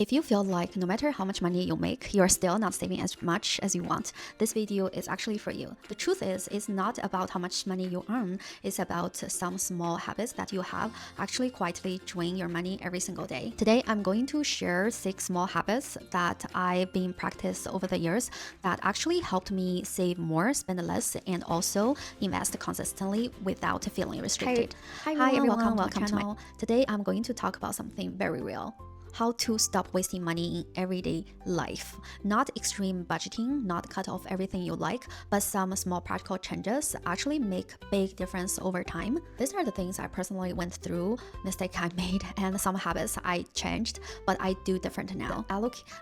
If you feel like no matter how much money you make, you're still not saving as much as you want, this video is actually for you. The truth is, it's not about how much money you earn, it's about some small habits that you have actually quietly drain your money every single day. Today, I'm going to share 6 small habits that I've been practiced over the years that actually helped me save more, spend less, and also invest consistently without feeling restricted. Hi everyone, welcome to my channel. Today, I'm going to talk about something very real. How to stop wasting money in everyday life. Not extreme budgeting, not cut off everything you like, but some small practical changes actually make big difference over time. These are the things I personally went through, mistakes I made, and some habits I changed, but I do different now.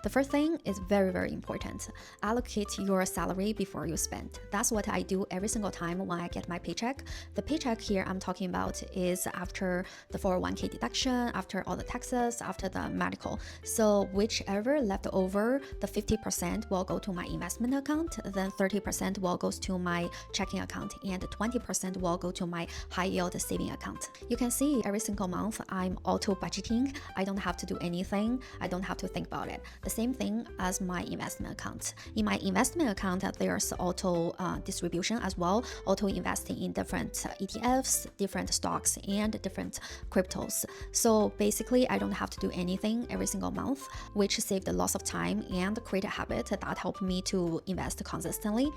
The first thing is very, very important. Allocate your salary before you spend. That's what I do every single time when I get my paycheck. The paycheck here I'm talking about is after the 401k deduction, after all the taxes, after the medical. So whichever left over, the 50% will go to my investment account, then 30% will go to my checking account, and 20% will go to my high yield saving account. You can see every single month I'm auto budgeting. I don't have to do anything. I don't have to think about it. The same thing as my investment account. In my investment account, there's auto distribution as well, auto investing in different ETFs, different stocks, and different cryptos. So basically, I don't have to do anything every single month, which saved a lot of time and create a habit that helped me to invest consistently.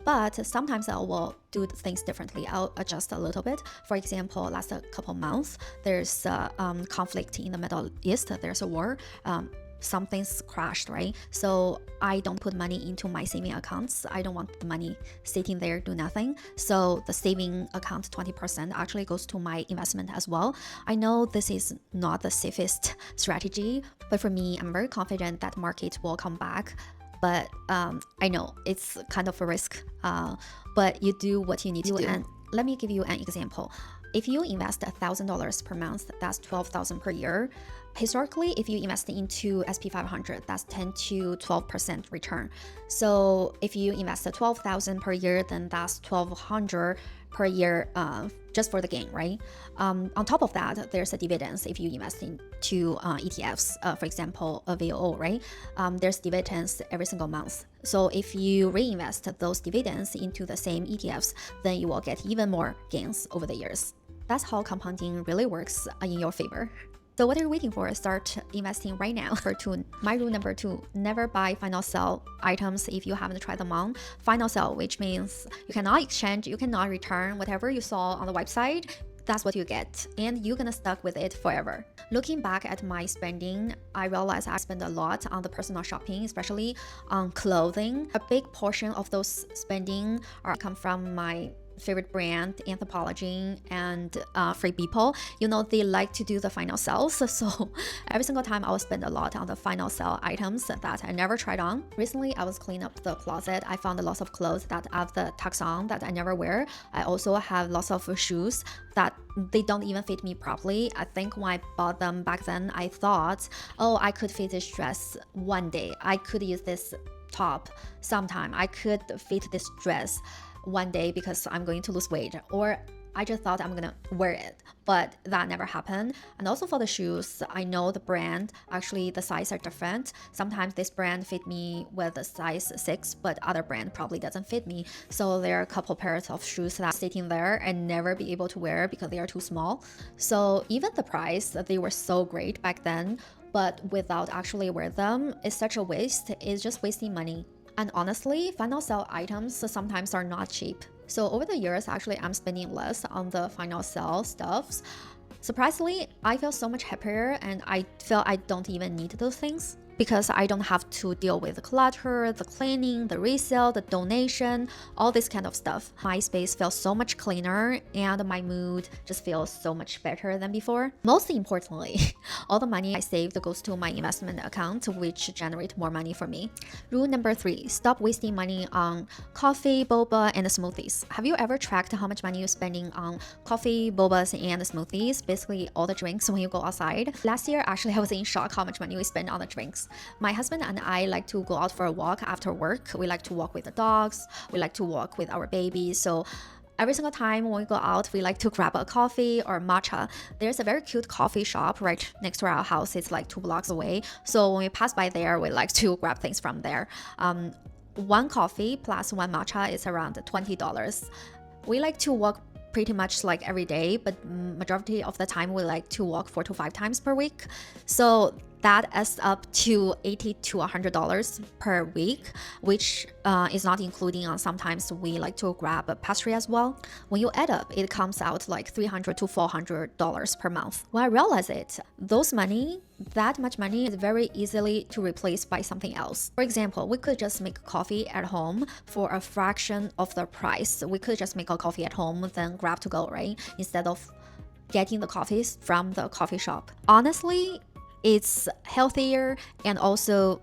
But sometimes I will do things differently. I'll adjust a little bit. For example, last couple months, there's a conflict in the Middle East. There's a war. Something's crashed, right? So I don't put money into my saving accounts. I don't want the money sitting there do nothing. So the saving account 20% actually goes to my investment as well. I know this is not the safest strategy, but for me, I'm very confident that market will come back. But I know it's kind of a risk, but you do what you need to do. And let me give you an example. If you invest $1,000 per month, that's $12,000 per year. Historically, if you invest into SP 500, that's 10 to 12% return. So if you invest $12,000 per year, then that's $1,200 per year just for the gain, right? On top of that, there's a dividends if you invest into ETFs, for example, a VOO, right? There's dividends every single month. So if you reinvest those dividends into the same ETFs, then you will get even more gains over the years. That's how compounding really works in your favor. So what are you waiting for? Start investing right now. My rule number 2, never buy final sale items if you haven't tried them on. Final sale, which means you cannot exchange, you cannot return whatever you saw on the website. That's what you get, and you're gonna stuck with it forever. Looking back at my spending, I realized I spend a lot on the personal shopping, especially on clothing. A big portion of those spending come from my favorite brand, Anthropology and Free People. You know, they like to do the final sales. So every single time I will spend a lot on the final sale items that I never tried on. Recently, I was cleaning up the closet. I found lots of clothes that I have the tucks on that I never wear. I also have lots of shoes that they don't even fit me properly. I think when I bought them back then, I thought, oh, I could fit this dress one day. I could use this top sometime. I could fit this dress one day because I'm going to lose weight, or I just thought I'm gonna wear it, but that never happened. And also for the shoes, I know the brand, actually the size are different. Sometimes this brand fit me with a size 6, but other brand probably doesn't fit me. So there are a couple pairs of shoes that are sitting there and never be able to wear because they are too small. So even the price, they were so great back then, but without actually wear them, it's such a waste. It's just wasting money. And honestly, final sale items sometimes are not cheap. So over the years, actually, I'm spending less on the final sale stuffs. Surprisingly, I feel so much happier, and I feel I don't even need those things because I don't have to deal with the clutter, the cleaning, the resale, the donation, all this kind of stuff. My space feels so much cleaner and my mood just feels so much better than before. Most importantly, all the money I saved goes to my investment account, which generate more money for me. Rule number 3, stop wasting money on coffee, boba, and smoothies. Have you ever tracked how much money you're spending on coffee, bobas, and smoothies? Basically all the drinks when you go outside. Last year, actually, I was in shock how much money we spend on the drinks. My husband and I like to go out for a walk after work. We like to walk with the dogs. We like to walk with our babies. So Every single time when we go out, we like to grab a coffee or matcha. There's a very cute coffee shop right next to our house. It's like 2 blocks away. So when we pass by there, we like to grab things from there. One coffee plus one matcha is around $20. We like to walk pretty much like every day, but majority of the time we like to walk 4 to 5 times per week. So that adds up to $80 to $100 per week, which is not including sometimes we like to grab a pastry as well. When you add up, it comes out like $300 to $400 per month. When I realize it, that much money is very easily to replace by something else. For example, we could just make coffee at home for a fraction of the price. We could just make a coffee at home, then grab to go, right? Instead of getting the coffees from the coffee shop. Honestly, it's healthier, and also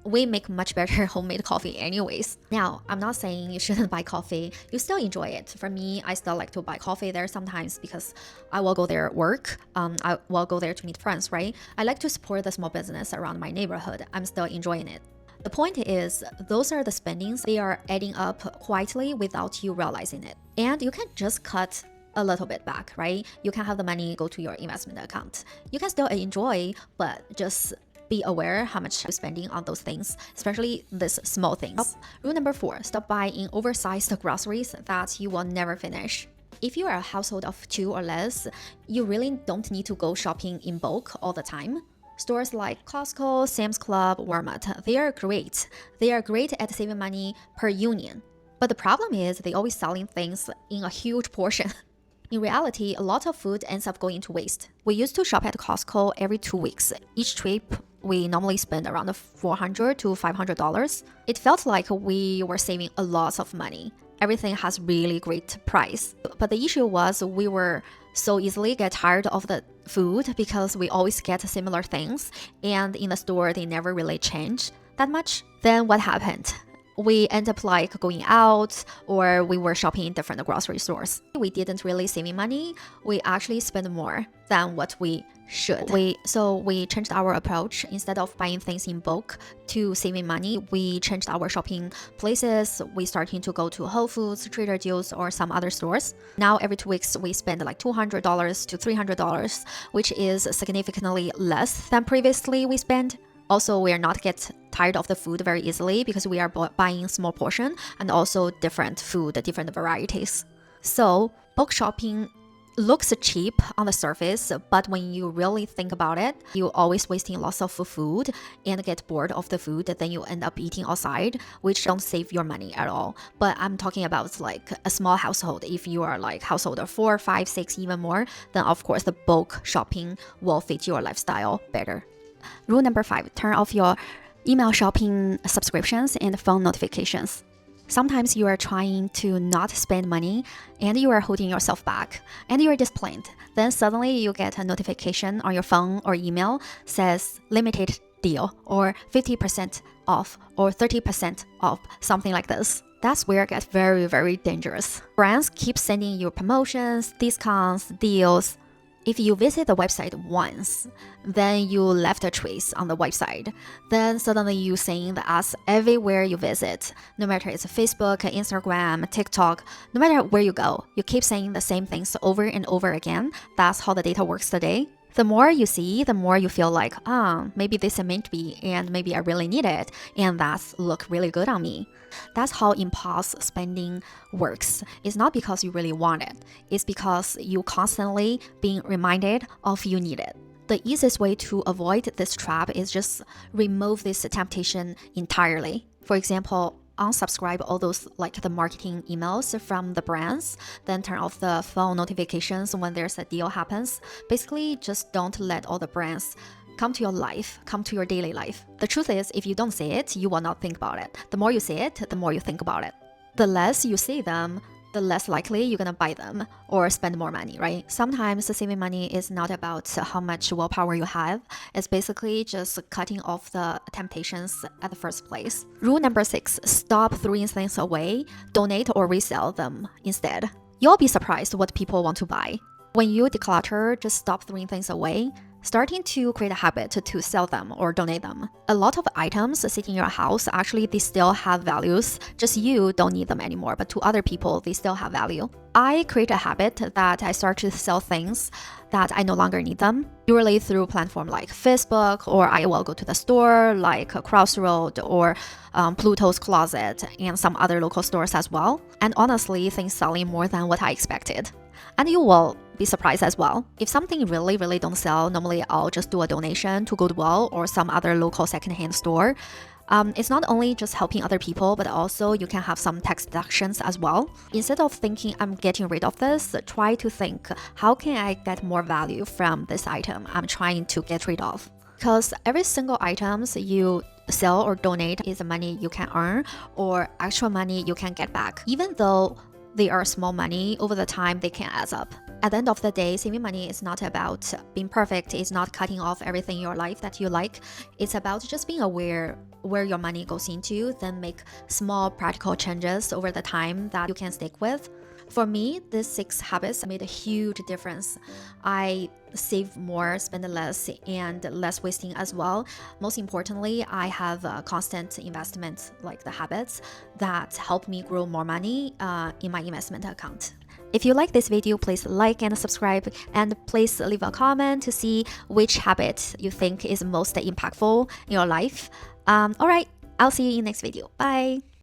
we make much better homemade coffee anyways. Now, I'm not saying you shouldn't buy coffee. You still enjoy it. For me, I still like to buy coffee there sometimes because I will go there at work. I will go there to meet friends, right? I like to support the small business around my neighborhood. I'm still enjoying it. The point is, those are the spendings. They are adding up quietly without you realizing it. And you can just cut a little bit back, right? You can have the money go to your investment account. You can still enjoy, but just be aware how much you're spending on those things, especially these small things. Rule number 4, stop buying oversized groceries that you will never finish. If you are a household of 2 or less, you really don't need to go shopping in bulk all the time. Stores like Costco, Sam's Club, Walmart, they are great. They are great at saving money per unit. But the problem is they always selling things in a huge portion. In reality, a lot of food ends up going to waste. We used to shop at Costco every 2 weeks. Each trip, we normally spend around $400 to $500. It felt like we were saving a lot of money. Everything has really great price. But the issue was we were so easily get tired of the food because we always get similar things, and in the store they never really change that much. Then what happened? We end up like going out, or we were shopping in different grocery stores. We didn't really save money. We actually spent more than what we should. So we changed our approach. Instead of buying things in bulk to saving money, we changed our shopping places. We started to go to Whole Foods, Trader Joe's, or some other stores. Now every 2 weeks we spend like $200 to $300, which is significantly less than previously we spent. Also, we are not get tired of the food very easily because we are buying small portion and also different food, different varieties. So bulk shopping looks cheap on the surface, but when you really think about it, you're always wasting lots of food and get bored of the food. Then you end up eating outside, which don't save your money at all. But I'm talking about like a small household. If you are like household of 4, 5, 6, even more, then of course the bulk shopping will fit your lifestyle better. Rule number 5, turn off your email shopping subscriptions and phone notifications. Sometimes you are trying to not spend money and you are holding yourself back and you are disciplined. Then suddenly you get a notification on your phone or email says limited deal or 50% off or 30% off, something like this. That's where it gets very, very dangerous. Brands keep sending you promotions, discounts, deals. If you visit the website once, then you left a trace on the website. Then suddenly you seeing the ads everywhere you visit. No matter it's Facebook, Instagram, TikTok, no matter where you go, you keep saying the same things over and over again. That's how the data works today. The more you see, the more you feel like, maybe this is meant to be, and maybe I really need it, and that's look really good on me. That's how impulse spending works. It's not because you really want it. It's because you constantly being reminded of you need it. The easiest way to avoid this trap is just remove this temptation entirely. For example, unsubscribe all those like the marketing emails from the brands, then turn off the phone notifications when there's a deal happens. Basically, just don't let all the brands come to your life, come to your daily life. The truth is, if you don't see it, you will not think about it. The more you see it, the more you think about it. The less you see them, the less likely you're gonna buy them or spend more money, right? Sometimes saving money is not about how much willpower you have. It's basically just cutting off the temptations at the first place. Rule number 6, stop throwing things away, donate or resell them instead. You'll be surprised what people want to buy. When you declutter, just stop throwing things away. Starting to create a habit to sell them or donate them. A lot of items sitting in your house, actually, they still have values. Just you don't need them anymore, but to other people, they still have value. I create a habit that I start to sell things that I no longer need them, usually through a platform like Facebook, or I will go to the store like Crossroad or Pluto's Closet and some other local stores as well. And honestly, things selling more than what I expected. And you will be surprised as well. If something really don't sell, normally I'll just do a donation to Goodwill or some other local secondhand store. It's not only just helping other people, but also you can have some tax deductions as well. Instead of thinking I'm getting rid of this, try to think, how can I get more value from this item I'm trying to get rid of? Because every single items you sell or donate is money you can earn or actual money you can get back. Even though they are small money, over the time they can add up. At the end of the day, saving money is not about being perfect. It's not cutting off everything in your life that you like. It's about just being aware where your money goes into, then make small practical changes over the time that you can stick with. For me, these 6 habits made a huge difference. I save more, spend less, and less wasting as well. Most importantly, I have a constant investment, like the habits that help me grow more money in my investment account. If you like this video, please like and subscribe, and please leave a comment to see which habit you think is most impactful in your life. Alright, I'll see you in next video. Bye!